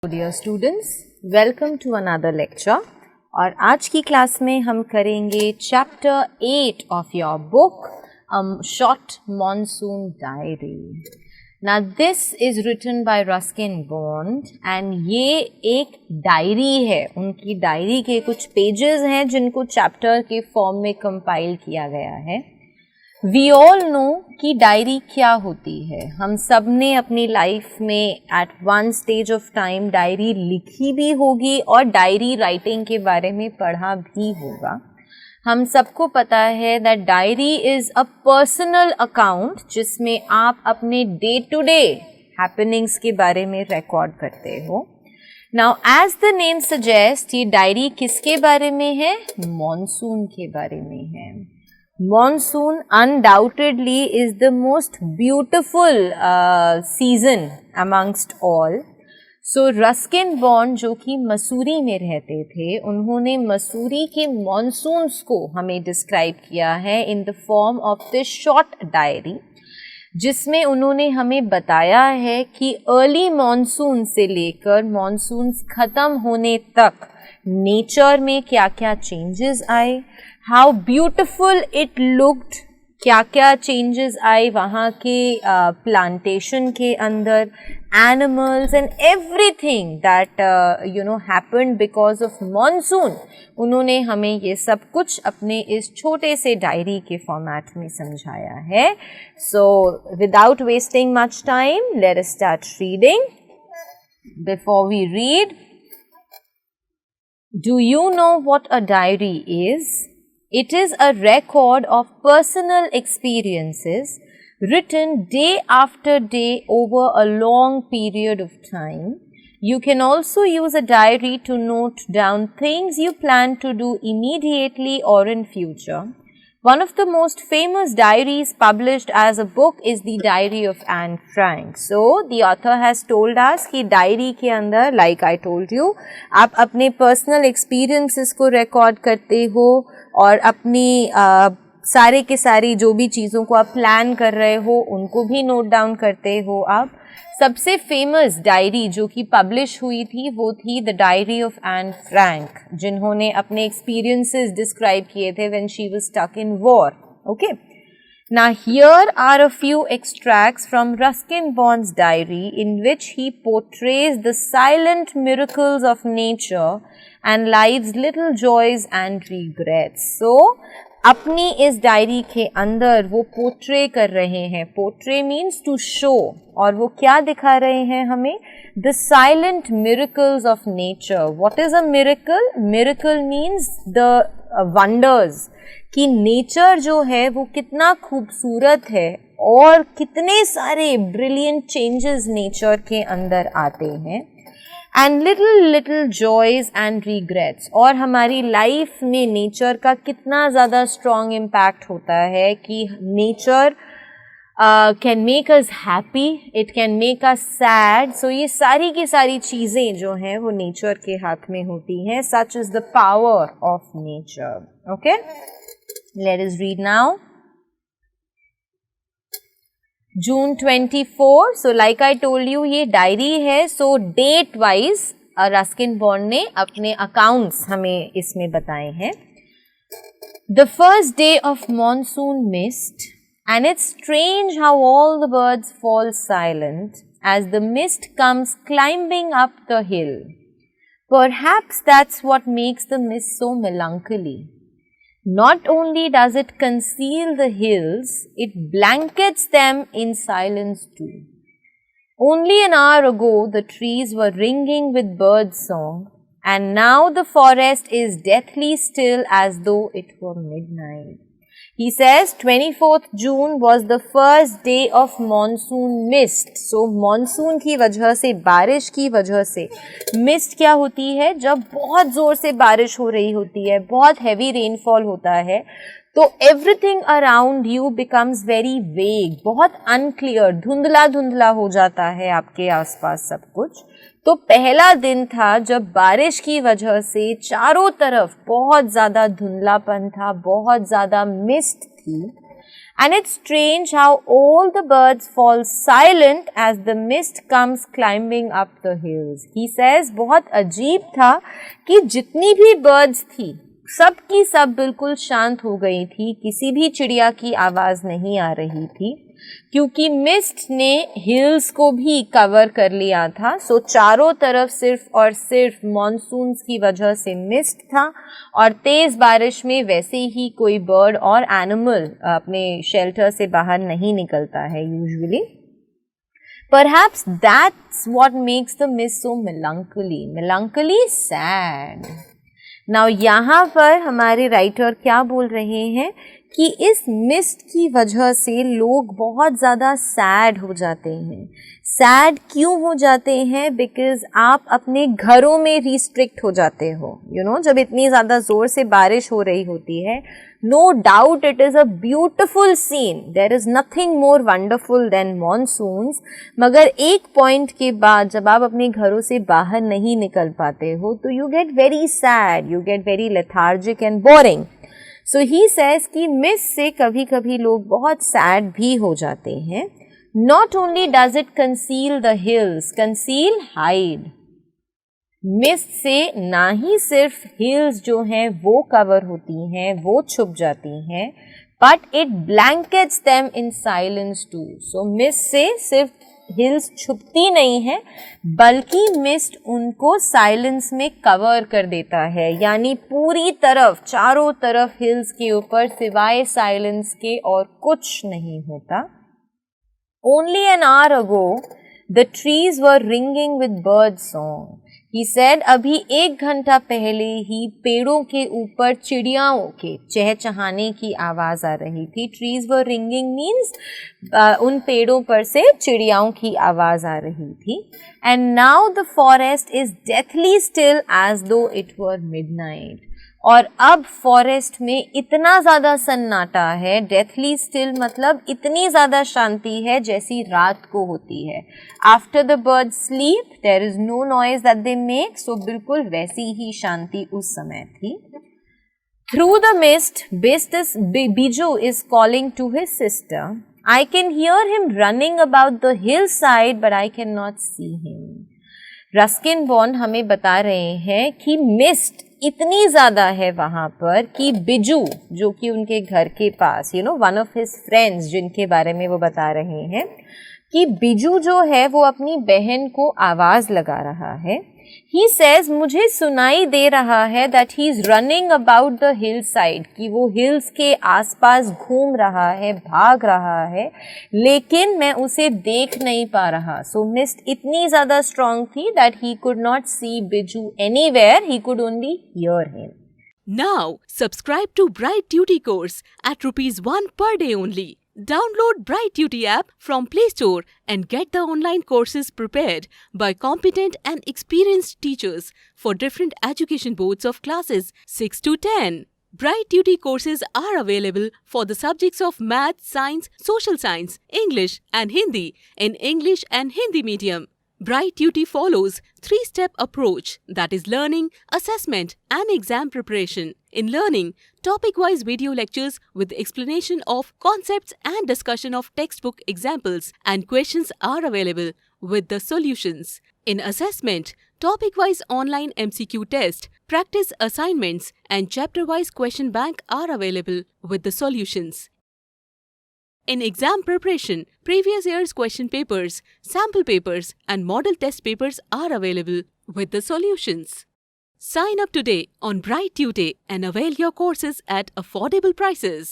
Dear students, welcome to another lecture. और आज की क्लास में हम करेंगे chapter 8 of your book short monsoon diary. ना this is written by Ruskin Bond and ये एक डायरी है। उनकी डायरी के कुछ पेजेस हैं जिनको चैप्टर के फॉर्म में कंपाइल किया गया है। वी ऑल नो कि डायरी क्या होती है। हम सब ने अपनी लाइफ में at one stage of time diary लिखी भी होगी और डायरी राइटिंग के बारे में पढ़ा भी होगा। हम सबको पता है that diary is a personal account जिसमें आप अपने डे टू डे हैपनिंग्स के बारे में रिकॉर्ड करते हो। Now as the name suggest, ये डायरी किसके बारे में है? मॉनसून के बारे में है। Monsoon undoubtedly is the most beautiful season amongst all. So Ruskin bond जो कि मसूरी में रहते थे, उन्होंने मसूरी के मॉनसून्स को हमें डिस्क्राइब किया है in the form of this short diary, जिसमें उन्होंने हमें बताया है कि अर्ली मॉनसून से लेकर मॉनसून्स ख़त्म होने तक नेचर में क्या क्या चेंजेस आए, हाउ ब्यूटिफुल इट लुक्ड, क्या क्या चेंजेस आए वहाँ के प्लांटेशन के अंदर, animals and everything that happened because of monsoon. उन्होंने हमें ये सब कुछ अपने इस छोटे से डायरी के फॉर्मेट में समझाया है। So without wasting much time, let us start reading. Before we read, do you know what a diary is? It is a record of personal experiences written day after day over a long period of time. You can also use a diary to note down things you plan to do immediately or in future. One of the most famous diaries published as a book is the Diary of Anne Frank. So, the author has told us कि diary के अंदर, like I told you, आप अपने personal experiences को record करते हो और अपनी सारे के सारी जो भी चीज़ों को आप प्लान कर रहे हो उनको भी नोट डाउन करते हो आप। सबसे फेमस डायरी जो कि पब्लिश हुई थी वो थी the diary of Anne Frank, जिन्होंने अपने एक्सपीरियंसेस डिस्क्राइब किए थे when she was stuck in war. Okay, now here are a few extracts from Ruskin Bond's diary in which he portrays the silent miracles of nature and lives little joys and regrets. So अपनी इस diary के अंदर वो portray कर रहे हैं। Portray means to show, और वो क्या दिखा रहे हैं हमें? The silent miracles of nature. What is a miracle? Miracle means the wonders, कि नेचर जो है वो कितना खूबसूरत है और कितने सारे ब्रिलियंट चेंजेस नेचर के अंदर आते हैं। And little joys and regrets, और हमारी लाइफ में नेचर का कितना ज़्यादा स्ट्रॉन्ग इम्पैक्ट होता है कि nature can make us happy, it can make us sad. So ये सारी की सारी चीज़ें जो हैं वो नेचर के हाथ में होती हैं। Such is the power of nature. Okay, let us read now. June 24, so like I told you ये डायरी है। so date wise Ruskin Bond ने अपने अकाउंट्स हमें इसमें बताए हैं। The first day of monsoon mist, and it's strange how all the birds fall silent as the mist comes climbing up the hill. Perhaps that's what makes the mist so melancholy. Not only does it conceal the hills, it blankets them in silence too. Only an hour ago, the trees were ringing with bird song, and now the forest is deathly still as though it were midnight. He says 24th June was the first day of monsoon mist. So monsoon की वजह से, बारिश की वजह से, mist क्या होती है? जब बहुत ज़ोर से बारिश हो रही होती है, बहुत हैवी रेनफॉल होता है, तो everything around U becomes very vague, बहुत अनक्लियर, धुंधला धुंधला हो जाता है आपके आसपास सब कुछ। तो पहला दिन था जब बारिश की वजह से चारों तरफ बहुत ज़्यादा धुंधलापन था, बहुत ज़्यादा मिस्ट थी। And it's strange how all the birds fall silent as the mist comes climbing up the hills. He says बहुत अजीब था कि जितनी भी birds थी सब की सब बिल्कुल शांत हो गई थी, किसी भी चिड़िया की आवाज़ नहीं आ रही थी क्योंकि मिस्ट ने हिल्स को भी कवर कर लिया था. सो चारों तरफ सिर्फ और सिर्फ मॉनसून्स की वजह से मिस्ट था और तेज़ बारिश में वैसे ही कोई बर्ड और एनिमल अपने शेल्टर से बाहर नहीं निकलता है usually. Perhaps that's what makes the mist so melancholy sad. Now यहाँ पर हमारे राइटर क्या बोल रहे हैं कि इस मिस्ट की वजह से लोग बहुत ज़्यादा सैड हो जाते हैं. सैड क्यों हो जाते हैं? बिकॉज आप अपने घरों में रिस्ट्रिक्ट हो जाते हो. जब इतनी ज़्यादा ज़ोर से बारिश हो रही होती है, no doubt it is a beautiful scene. There is nothing more wonderful than monsoons. मगर एक पॉइंट के बाद जब आप अपने घरों से बाहर नहीं निकल पाते हो तो you get very sad, you get very lethargic and boring. So he says कि मिस्ट से कभी कभी लोग बहुत सैड भी हो जाते हैं. Not only does it conceal the hills, conceal hide. Mist से ना ही सिर्फ हिल्स जो हैं वो कवर होती हैं, वो छुप जाती हैं, but it blankets them in silence too. So mist से सिर्फ हिल्स छुपती नहीं है बल्कि मिस्ट उनको साइलेंस में कवर कर देता है. यानी पूरी तरफ चारों तरफ हिल्स के ऊपर सिवाय साइलेंस के और कुछ नहीं होता. Only an hour ago, the trees were ringing with bird song. He said, अभी 1 घंटा पहले ही पेड़ों के ऊपर चिड़ियाओं के चहचहाने की आवाज़ आ रही थी. Trees were ringing means उन पेड़ों पर से चिड़ियाओं की आवाज़ आ रही थी. And now the forest is deathly still as though it were midnight. और अब फॉरेस्ट में इतना ज़्यादा सन्नाटा है, डेथली स्टिल मतलब इतनी ज़्यादा शांति है जैसी रात को होती है. After the bird sleep there is no noise that they make. So बिल्कुल वैसी ही शांति उस समय थी. Through the mist Biju is calling to his sister. I can hear him running about the hill side but I can not see him. Ruskin Bond हमें बता रहे हैं कि मिस्ट इतनी ज़्यादा है वहाँ पर कि बिजू जो कि उनके घर के पास वन ऑफ हिज फ्रेंड्स जिनके बारे में वो बता रहे हैं कि बिजू जो है वो अपनी बहन को आवाज़ लगा रहा है. ही सेज मुझे सुनाई दे रहा है that he is running about the hill side, कि वो हिल्स के आसपास घूम रहा है, भाग रहा है, लेकिन मैं उसे देख नहीं पा रहा. सो मिस्ट इतनी ज़्यादा स्ट्रॉन्ग थी that he could not see Bijju anywhere, he could only hear him. Now, subscribe to Bright Duty course at ₹1 per day only. Download Bright Duty app from Play Store and get the online courses prepared by competent and experienced teachers for different education boards of classes 6 to 10. Bright Duty courses are available for the subjects of Math, Science, Social Science, English and Hindi in English and Hindi medium. Bright Duty follows 3-step approach, that is learning, assessment and exam preparation. In learning, topic-wise video lectures with explanation of concepts and discussion of textbook examples and questions are available with the solutions. In assessment, topic-wise online MCQ test, practice assignments and chapter-wise question bank are available with the solutions. In exam preparation, previous year's question papers, sample papers and model test papers are available with the solutions. Sign up today on Bright Tutor and avail your courses at affordable prices.